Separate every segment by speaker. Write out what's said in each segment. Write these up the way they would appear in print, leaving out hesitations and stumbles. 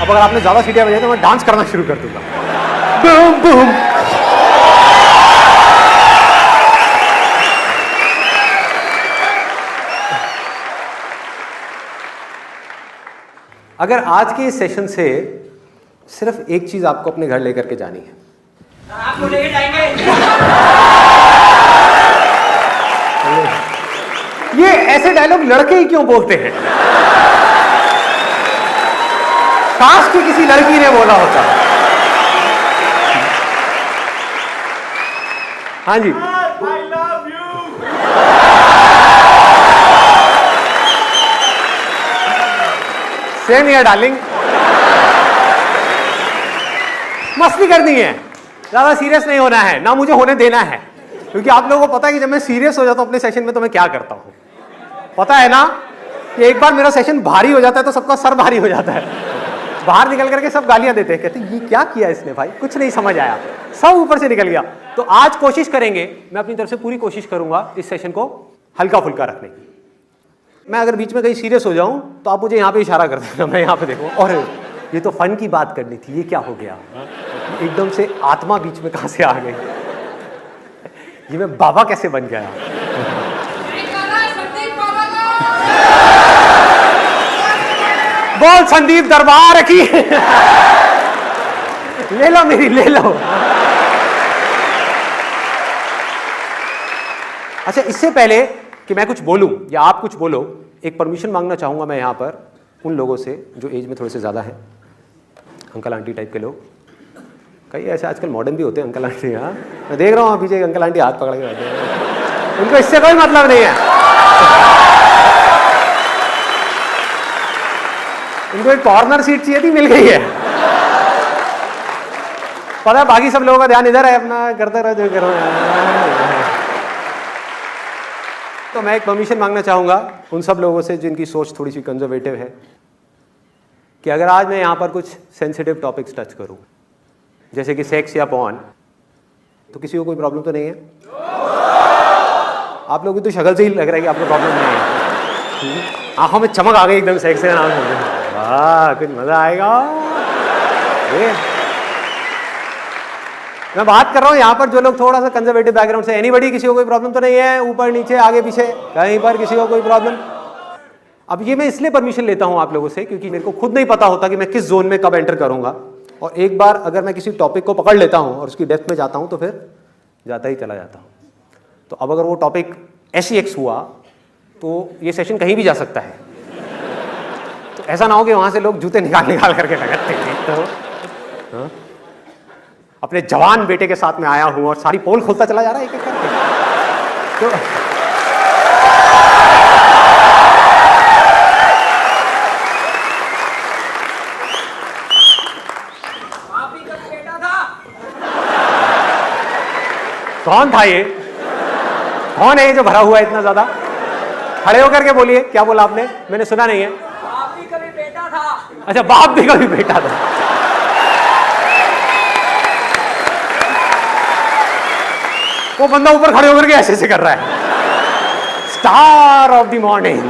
Speaker 1: अब अगर आपने ज्यादा सीटियां बजाई तो मैं डांस करना शुरू कर दूंगा। Boom boom. अगर आज के इस सेशन से सिर्फ एक चीज आपको अपने घर लेकर के जानी है,
Speaker 2: आपको लेके जाएंगे।
Speaker 1: ये ऐसे डायलॉग लड़के ही क्यों बोलते हैं? काश कि किसी लड़की ने बोला होता। हाँ जी,
Speaker 2: I love you।
Speaker 1: Same here darling. मस्ती करनी है, ज्यादा सीरियस नहीं होना है, ना मुझे होने देना है, क्योंकि आप लोगों को पता है कि जब मैं सीरियस हो जाता हूं अपने सेशन में तो मैं क्या करता हूं, पता है ना? कि एक बार मेरा सेशन भारी हो जाता है तो सबका सर भारी हो जाता है, बाहर निकल करके सब गालियां देते हैं, कहते हैं ये क्या किया इसने भाई, कुछ नहीं समझ आया, सब ऊपर से निकल गया। तो आज कोशिश करेंगे, मैं अपनी तरफ से पूरी कोशिश करूंगा इस सेशन को हल्का फुल्का रखने की। मैं अगर बीच में कहीं सीरियस हो जाऊं तो आप मुझे यहाँ पे इशारा कर देना, मैं यहाँ पे देखूं और ये तो फन की बात करनी थी, ये क्या हो गया, एकदम से आत्मा बीच में कहां से आ गई, ये मैं बाबा कैसे बन गया। बोल संदीप दरबार की। ले लो मेरी, ले लो। अच्छा, इससे पहले कि मैं कुछ बोलूं या आप कुछ बोलो, एक परमिशन मांगना चाहूंगा मैं यहां पर उन लोगों से जो एज में थोड़े से ज्यादा है, अंकल आंटी टाइप के लोग, कई ऐसे आजकल मॉडर्न भी होते हैं अंकल आंटी। हाँ, मैं देख रहा हूँ पीछे अंकल आंटी हाथ पकड़ के बैठे हैं, उनको इससे कोई मतलब नहीं है, उनको एक कॉर्नर सीट चाहिए थी, मिल गई है। पता है बाकी सब लोगों का ध्यान इधर है, अपना करते रहो जो करो। तो मैं एक परमिशन मांगना चाहूंगा उन सब लोगों से जिनकी सोच थोड़ी सी कंजर्वेटिव है, कि अगर आज मैं यहां पर कुछ सेंसिटिव टॉपिक्स टच करूं, जैसे कि सेक्स या पॉर्न, तो किसी को कोई प्रॉब्लम तो नहीं है? आप लोगों की तो शक्ल से ही लग रहा है कि आपको प्रॉब्लम नहीं है। आंखों में चमक आ गई एकदम सेक्स के नाम से, वाह कुछ मजा आएगा। ये मैं बात कर रहा हूँ यहाँ पर जो लोग थोड़ा सा कंजर्वेटिव बैकग्राउंड से, एनीबडी, किसी को कोई प्रॉब्लम तो नहीं है? ऊपर नीचे आगे पीछे कहीं पर किसी को कोई प्रॉब्लम? अब ये मैं इसलिए परमिशन लेता हूँ आप लोगों से क्योंकि मेरे को खुद नहीं पता होता कि मैं किस जोन में कब एंटर करूंगा, और एक बार अगर मैं किसी टॉपिक को पकड़ लेता हूँ और उसकी डेप्थ में जाता हूँ तो फिर जाता ही चला जाता हूँ। तो अब अगर वो टॉपिक SEX हुआ तो ये सेशन कहीं भी जा सकता है, तो ऐसा ना हो कि वहां से लोग जूते निकाल निकाल करके लगाते हैं। तो हाँ? अपने जवान बेटे के साथ में आया हूं और सारी पोल खोलता चला जा रहा है एक एक करके। तो
Speaker 2: आप ही का बेटा था।
Speaker 1: कौन था ये? कौन है ये जो भरा हुआ है इतना ज्यादा? खड़े होकर के बोलिए, क्या बोला आपने? मैंने सुना नहीं है।
Speaker 2: आप भी कभी बेटा था।
Speaker 1: अच्छा, बाप भी कभी बेटा था। वो बंदा ऊपर खड़े होकर के ऐसे ऐसे कर रहा है, स्टार ऑफ द मॉर्निंग।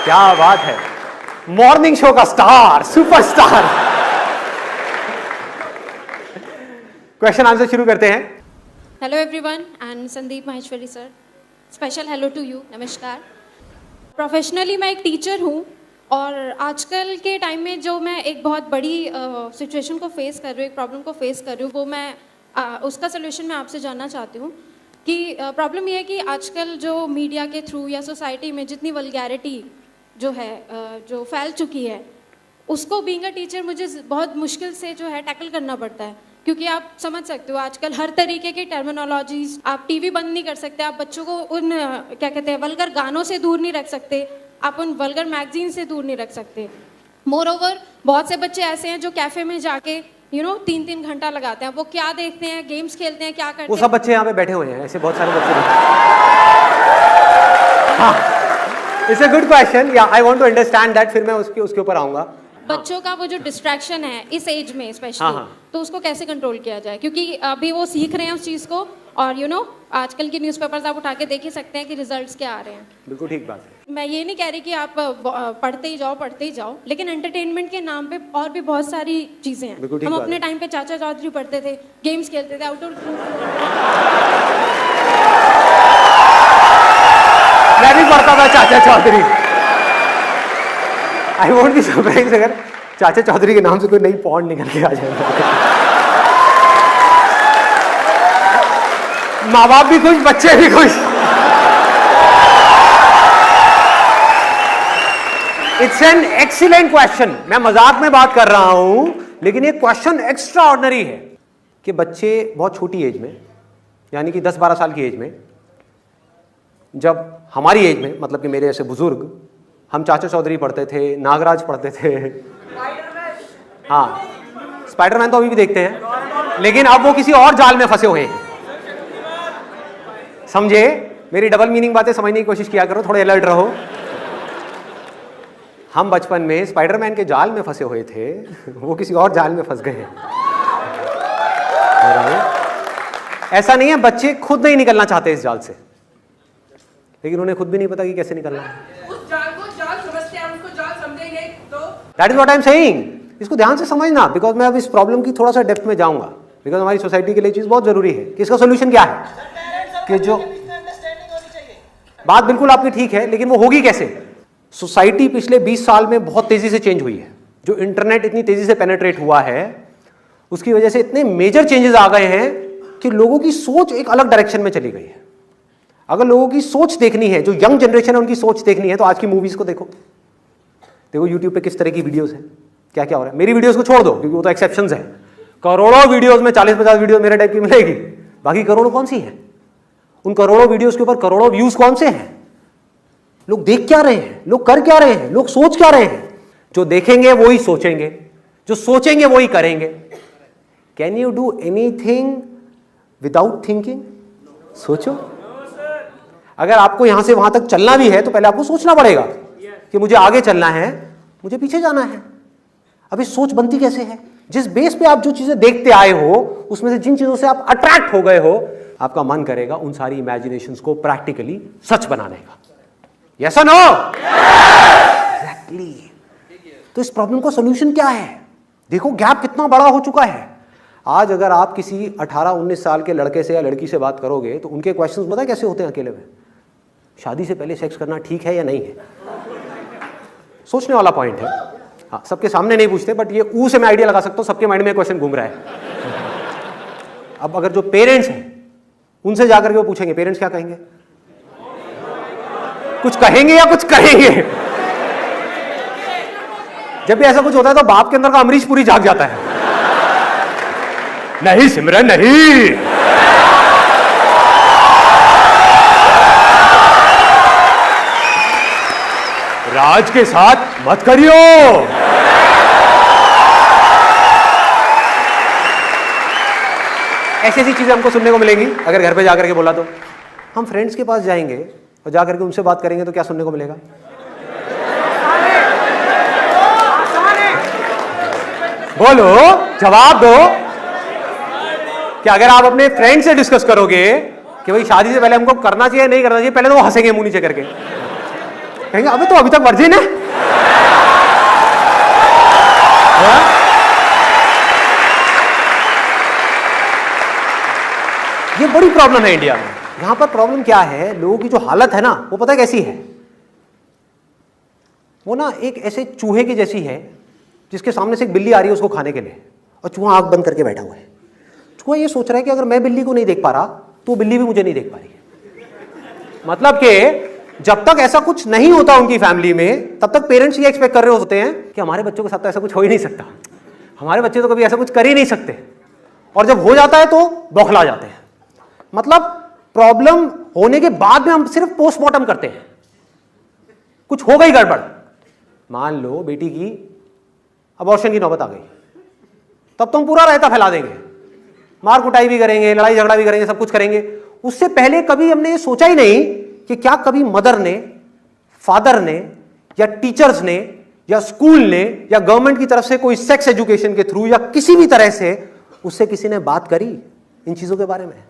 Speaker 1: क्या बात है, मॉर्निंग शो का स्टार, सुपरस्टार। क्वेश्चन आंसर शुरू करते हैं।
Speaker 3: Hello everyone, I am Sandeep Maheshwari sir. Special hello to you, नमस्कार। प्रोफेशनली मैं एक टीचर हूँ और आजकल के टाइम में जो मैं एक बहुत बड़ी सिचुएशन को फेस कर रही हूँ, एक प्रॉब्लम को फेस कर रही हूँ, वो मैं उसका सोल्यूशन मैं आपसे जानना चाहती हूँ कि प्रॉब्लम ये है कि आजकल जो मीडिया के थ्रू या सोसाइटी में जितनी वल्गैरिटी जो है जो फैल चुकी है, उसको बीइंग अ टीचर मुझे बहुत मुश्किल से जो है टैकल करना पड़ता है, क्योंकि आप समझ सकते हो आजकल हर तरीके की टर्मिनोलॉजीज, आप टीवी बंद नहीं कर सकते, आप बच्चों को उन क्या कहते हैं वल्गर गानों से दूर नहीं रख सकते, आप उन वल्गर मैगजीन से दूर नहीं रख सकते। मोर ओवर बहुत से बच्चे ऐसे हैं जो कैफे में जाके 3-3 घंटा लगाते हैं, वो क्या देखते हैं, गेम्स खेलते हैं, क्या करते हैं।
Speaker 1: वो सब बच्चे यहाँ पे बैठे हुए हैं, ऐसे बहुत सारे बच्चे। हाँ, इट्स अ गुड क्वेश्चन, या I want to understand that, फिर मैं उसके ऊपर आऊंगा।
Speaker 3: बच्चों का वो जो डिस्ट्रैक्शन है इस एज में स्पेशली, तो उसको कैसे कंट्रोल किया जाए, क्योंकि अभी वो सीख रहे हैं उस चीज़ को, और आजकल की न्यूज़पेपर्स आप उठा के देख ही सकते हैं कि रिजल्ट्स क्या आ रहे हैं।
Speaker 1: बिल्कुल ठीक बात है।
Speaker 3: मैं ये नहीं कह रही कि आप पढ़ते ही जाओ, लेकिन एंटरटेनमेंट के नाम पे और भी बहुत सारी चीजें हैं।
Speaker 1: बिल्कुल ठीक
Speaker 3: हम
Speaker 1: बात
Speaker 3: अपने
Speaker 1: है।
Speaker 3: टाइम पे चाचा चौधरी पढ़ते थे, गेम्स खेलते थे, आउटडोर।
Speaker 1: मैं भी पढ़ता था Chacha Chaudhary. I won't be surprise अगर चाचा चौधरी के नाम से कोई नई पॉन्ड निकल के आ जाए। माँ बाप भी खुश, बच्चे भी खुश। It's an excellent question. मैं मजाक में बात कर रहा हूं, लेकिन ये क्वेश्चन एक्स्ट्रा ऑर्डिनरी है कि बच्चे बहुत छोटी एज में, यानी कि 10-12 साल की एज में, जब हमारी एज में, मतलब कि मेरे ऐसे बुजुर्ग, हम चाचा चौधरी पढ़ते थे, नागराज पढ़ते थे। हाँ, स्पाइडरमैन तो अभी भी देखते हैं, लेकिन अब वो किसी और जाल में फंसे हुए हैं। समझे? मेरी डबल मीनिंग बातें समझने की कोशिश किया करो, थोड़े अलर्ट रहो। हम बचपन में स्पाइडरमैन के जाल में फंसे हुए थे, वो किसी और जाल में फंस गए हैं। ऐसा नहीं है, बच्चे खुद नहीं निकलना चाहते इस जाल से, लेकिन उन्हें खुद भी नहीं पता कि कैसे निकलना है।
Speaker 2: उस जाल को जाल समझते हैं, उसको जाल समझेंगे तो
Speaker 1: that is what I am saying. इसको ध्यान से समझना, बिकॉज मैं अब इस प्रॉब्लम की थोड़ा सा डेप्थ में जाऊंगा, बिकॉज हमारी सोसाइटी के लिए चीज बहुत जरूरी है कि इसका सोल्यूशन क्या है। कि जो बात बिल्कुल आपकी ठीक है, लेकिन वो होगी कैसे? सोसाइटी पिछले 20 साल में बहुत तेजी से चेंज हुई है। जो इंटरनेट इतनी तेजी से पेनेट्रेट हुआ है, उसकी वजह से इतने मेजर चेंजेस आ गए हैं कि लोगों की सोच एक अलग डायरेक्शन में चली गई है। अगर लोगों की सोच देखनी है, जो यंग जनरेशन है उनकी सोच देखनी है, तो आज की मूवीज को देखो। देखो यूट्यूब पे किस तरह की वीडियोस हैं, क्या क्या हो रहा है। मेरी वीडियोस को छोड़ दो, क्योंकि वो तो एक्सेप्शंस है। करोड़ों वीडियोस में 40-50 वीडियो मेरे टाइप की मिलेगी, बाकी करोड़ों कौन सी है? उन करोड़ों वीडियोस के ऊपर करोड़ों व्यूज कौन से हैं? लोग देख क्या रहे हैं, लोग कर क्या रहे हैं, लोग सोच क्या रहे हैं? जो देखेंगे वो ही सोचेंगे, जो सोचेंगे वो ही करेंगे। Can you do anything without thinking? सोचो। अगर आपको यहां से वहां तक चलना भी है, तो पहले आपको सोचना पड़ेगा कि मुझे आगे चलना है, मुझे पीछे जाना है। अभी सोच बनती कैसे है? जिस बेस पे आप जो चीजें देखते आए हो, उसमें से जिन चीजों से आप अट्रैक्ट हो गए हो, आपका मन करेगा उन सारी इमेजिनेशंस को प्रैक्टिकली सच बनाने का। यस और नो? एग्जैक्टली। तो इस प्रॉब्लम का सॉल्यूशन क्या है? देखो गैप कितना बड़ा हो चुका है। आज अगर आप किसी 18-19 साल के लड़के से या लड़की से बात करोगे, तो उनके क्वेश्चंस पता है कैसे होते हैं अकेले में? शादी से पहले सेक्स करना ठीक है या नहीं है? सोचने वाला पॉइंट है। हाँ, सबके सामने नहीं पूछते, बट ये ऊ से मैं आइडिया लगा सकता हूं, सबके माइंड में क्वेश्चन घूम रहा है। अब अगर जो पेरेंट्स हैं, उनसे जाकर के वो पूछेंगे, पेरेंट्स क्या कहेंगे? कुछ कहेंगे या कुछ कहेंगे? जब भी ऐसा कुछ होता है तो बाप के अंदर का अमरीश पुरी जाग जाता है। नहीं सिमरन नहीं, राज के साथ मत करियो। ऐसी ऐसी चीजें हमको सुनने को मिलेंगी अगर घर पे जाकर के बोला तो। हम फ्रेंड्स के पास जाएंगे और जाकर के उनसे बात करेंगे तो क्या सुनने को मिलेगा? बोलो, जवाब दो। क्या अगर आप अपने फ्रेंड से डिस्कस करोगे कि भाई शादी से पहले हमको करना चाहिए नहीं करना चाहिए, पहले तो वो हंसेंगे मुंह नीचे करके, कहेंगे अबे तो अभी तक वर्जिन है। ये बड़ी प्रॉब्लम है इंडिया में। यहां पर प्रॉब्लम क्या है, लोगों की जो हालत है ना, वो पता है कैसी है? वो ना एक ऐसे चूहे की जैसी है जिसके सामने से एक बिल्ली आ रही है उसको खाने के लिए, और चूहा आंख बंद करके बैठा हुआ है। चूहा ये सोच रहा है कि अगर मैं बिल्ली को नहीं देख पा रहा तो बिल्ली भी मुझे नहीं देख पा रही है। मतलब कि जब तक ऐसा कुछ नहीं होता उनकी फैमिली में, तब तक पेरेंट्स ये एक्सपेक्ट कर रहे होते हैं कि हमारे बच्चों के साथ तो ऐसा कुछ हो ही नहीं सकता, हमारे बच्चे तो कभी ऐसा कुछ कर ही नहीं सकते, और जब हो जाता है तो बौखला जाते हैं। मतलब प्रॉब्लम होने के बाद में हम सिर्फ पोस्टमार्टम करते हैं। कुछ हो गई गड़बड़, मान लो बेटी की अबॉर्शन की नौबत आ गई, तब तो हम पूरा रायता फैला देंगे, मार कुटाई भी करेंगे, लड़ाई झगड़ा भी करेंगे, सब कुछ करेंगे। उससे पहले कभी हमने ये सोचा ही नहीं कि क्या कभी मदर ने, फादर ने, या टीचर्स ने, या स्कूल ने, या गवर्नमेंट की तरफ से कोई सेक्स एजुकेशन के थ्रू या किसी भी तरह से उससे किसी ने बात करी इन चीजों के बारे में?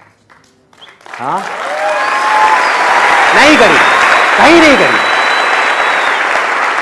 Speaker 1: हाँ, नहीं करी, कहीं नहीं करी।